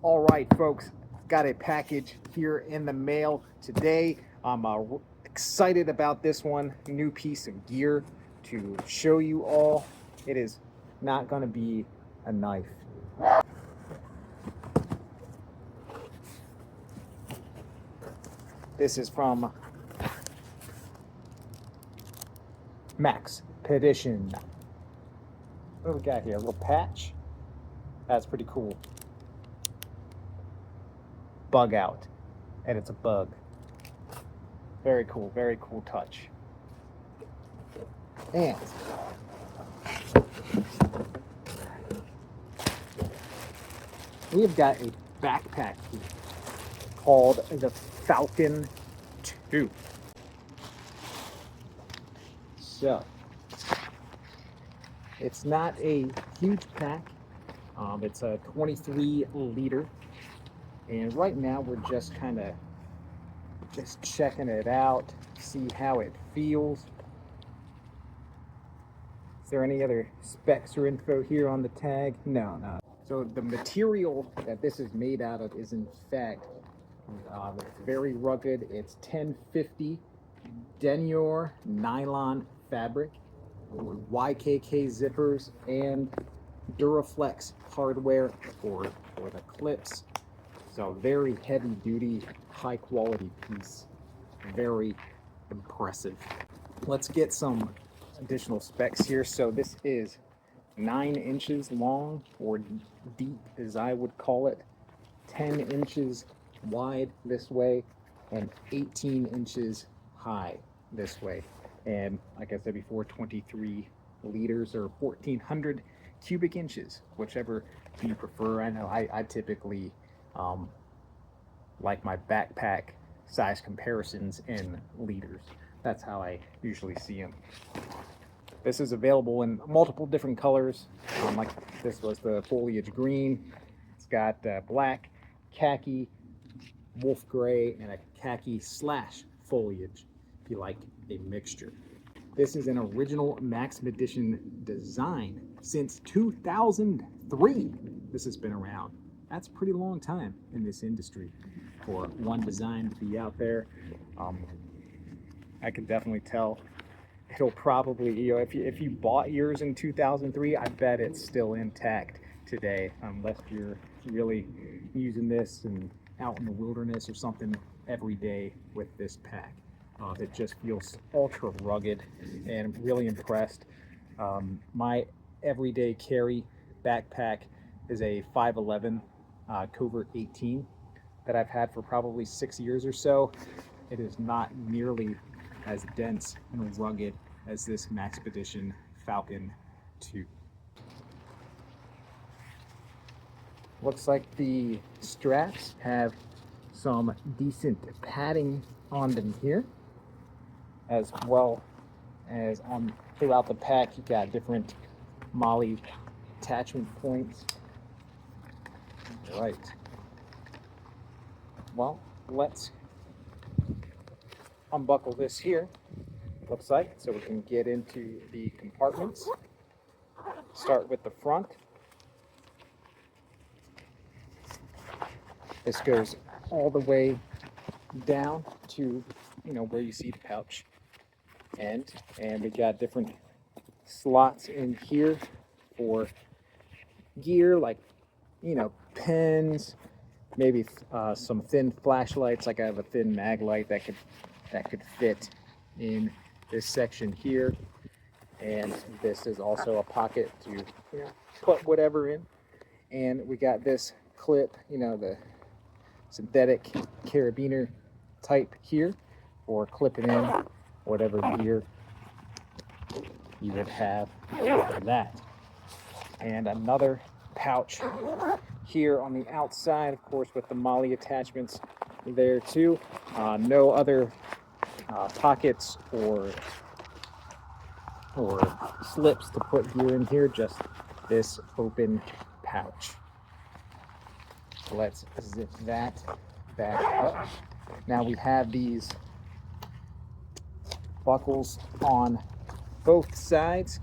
All right, folks, got a package here in the mail today. I'm excited about this one new piece of gear to show you all. It is not going to be a knife. This is from Maxpedition. What do we got here? A little patch. That's pretty cool. Bug out, and it's a bug. Very cool touch. And we have got a backpack here called the Falcon 2. So it's not a huge pack. It's a 23 liter. And right now we're just checking it out, see how it feels. Is there any other specs or info here on the tag? No. So the material that this is made out of is in fact very rugged. It's 1050 denier nylon fabric with YKK zippers and Duraflex hardware for the clips. So very heavy duty, high quality piece. Very impressive. Let's get some additional specs here. So this is 9 inches long, or deep as I would call it, 10 inches wide this way, and 18 inches high this way. And like I said before, 23 liters or 1,400 cubic inches, whichever you prefer. I know I typically like my backpack size comparisons in liters. That's how I usually see them. This is available in multiple different colors. Like this was the foliage green. It's got black, khaki, wolf gray, and a khaki / foliage if you like a mixture. This is an original Maxpedition design since 2003. This has been around. That's a pretty long time in this industry for one design to be out there. I can definitely tell it'll probably, if you bought yours in 2003, I bet it's still intact today, unless you're really using this and out in the wilderness or something every day with this pack. It just feels ultra rugged, and I'm really impressed. My everyday carry backpack is a 511 Covert 18 that I've had for probably 6 years or so. It is not nearly as dense and rugged as this Maxpedition Falcon 2. Looks like the straps have some decent padding on them here, as well as throughout the pack. You got different MOLLE attachment points. Right. Well, let's unbuckle this here, looks like, so we can get into the compartments. Start with the front. This goes all the way down to, where you see the pouch end, and we got different slots in here for gear, like pens, maybe some thin flashlights. Like I have a thin mag light that could fit in this section here, and this is also a pocket to put whatever in. And we got this clip, the synthetic carabiner type here, for clipping in whatever gear you would have for that. And another pouch here on the outside, of course, with the MOLLE attachments there too. No other pockets or slips to put gear in here, just this open pouch. Let's zip that back up. Now we have these buckles on both sides,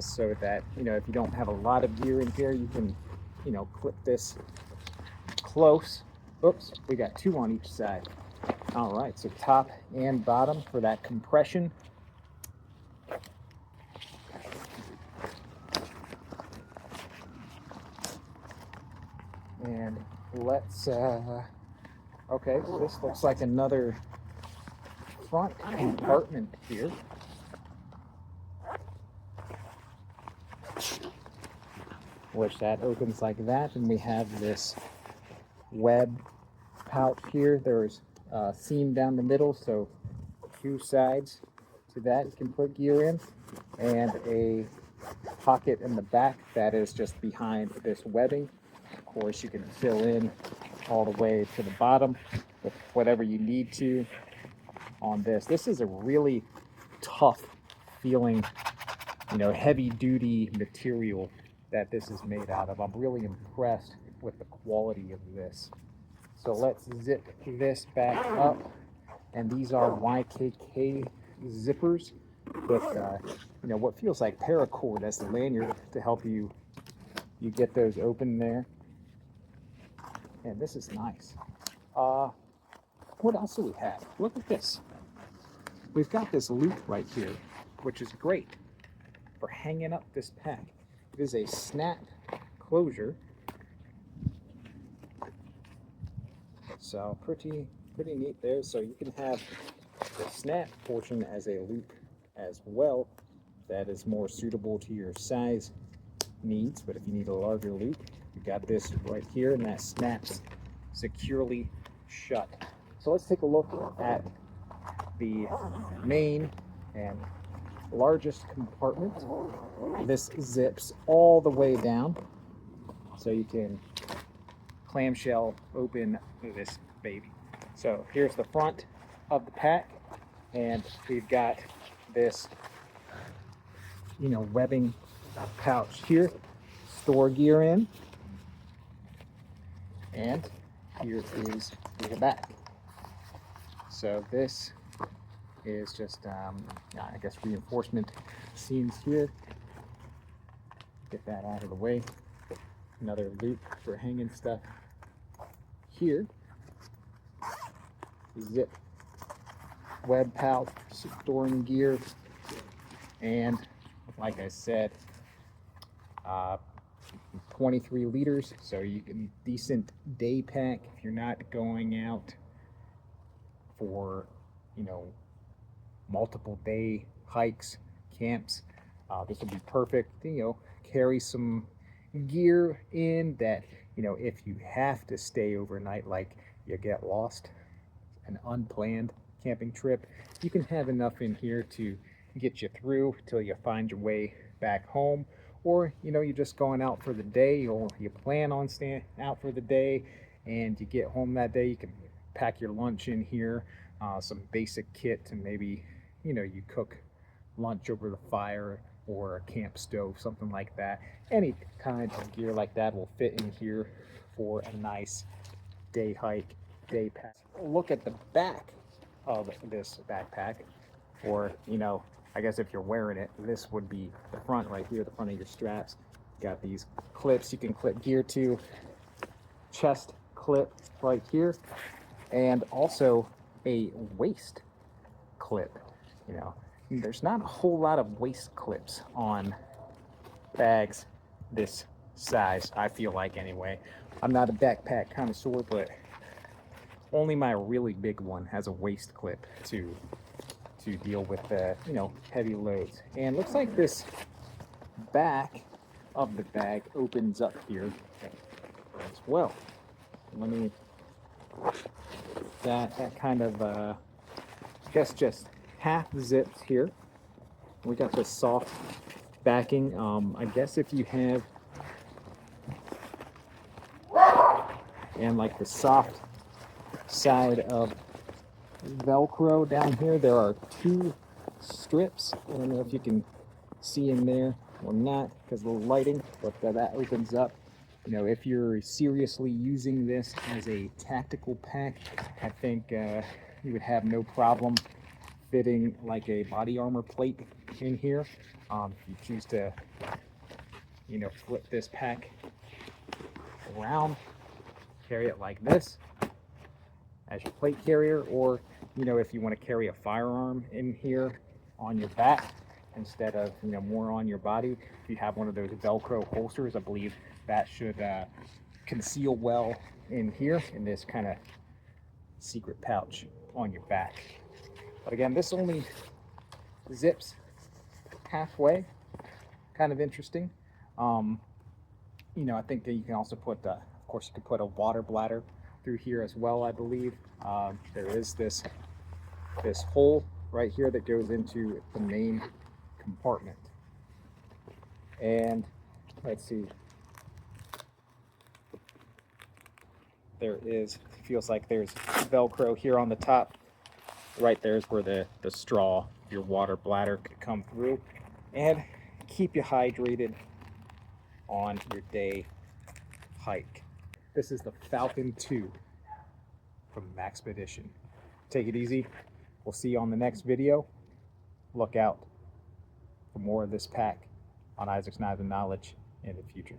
so that if you don't have a lot of gear in here, you can clip this close. Oops, we got 2 on each side. All right, so top and bottom for that compression. And let's, okay, so this looks like another front compartment here. Which that opens like that, and we have this web pouch here. There's a seam down the middle, so 2 sides to that you can put gear in, and a pocket in the back that is just behind this webbing. Of course, you can fill in all the way to the bottom with whatever you need to on this. This is a really tough feeling, heavy duty material that this is made out of. I'm really impressed with the quality of this. So let's zip this back up, and these are YKK zippers with what feels like paracord as the lanyard to help you get those open there. And this is nice. What else do we have? Look at this. We've got this loop right here, which is great for hanging up this pack. It is a snap closure, so pretty neat there. So you can have the snap portion as a loop as well. That is more suitable to your size needs. But if you need a larger loop, you got this right here, and that snaps securely shut. So let's take a look at the main and largest compartment. This zips all the way down, so you can clamshell open this baby. So here's the front of the pack, and we've got this webbing pouch here, store gear in, and here is the back. So this is just, I guess, reinforcement seams here. Get that out of the way. Another loop for hanging stuff here. Zip web pouch, storing gear, and like I said, 23 liters, so you can decent day pack if you're not going out for multiple day hikes, camps. This will be perfect. Carry some gear in that if you have to stay overnight, like you get lost, an unplanned camping trip, you can have enough in here to get you through till you find your way back home. Or you're just going out for the day, or you plan on staying out for the day and you get home that day, you can pack your lunch in here, some basic kit, and maybe you cook lunch over the fire or a camp stove, something like that. Any kind of gear like that will fit in here for a nice day hike, day pack. Look at the back of this backpack, or I guess if you're wearing it, this would be the front right here, the front of your straps. Got these clips you can clip gear to, chest clip right here, and also a waist clip. There's not a whole lot of waist clips on bags this size, I feel like, anyway. I'm not a backpack connoisseur, but only my really big one has a waist clip to deal with heavy loads. And looks like this back of the bag opens up here as well. Let me, that kind of I guess just half zips here. We got the soft backing. I guess if you have, and like the soft side of Velcro down here, there are 2 strips. I don't know if you can see in there or not because of the lighting, but that opens up. If you're seriously using this as a tactical pack, I think you would have no problem fitting like a body armor plate in here. If you choose to flip this pack around, carry it like this as your plate carrier, or if you want to carry a firearm in here on your back instead of more on your body, if you have one of those Velcro holsters, I believe that should conceal well in here in this kind of secret pouch on your back. But again, this only zips halfway. Kind of interesting. I think that you can also put, of course, you could put a water bladder through here as well, I believe. There is this hole right here that goes into the main compartment. And let's see. Feels like there's Velcro here on the top. Right there's where the straw, your water bladder, could come through and keep you hydrated on your day hike. This is the Falcon 2 from Maxpedition. Take it easy. We'll see you on the next video. Look out for more of this pack on Isaac's Knives and Knowledge in the future.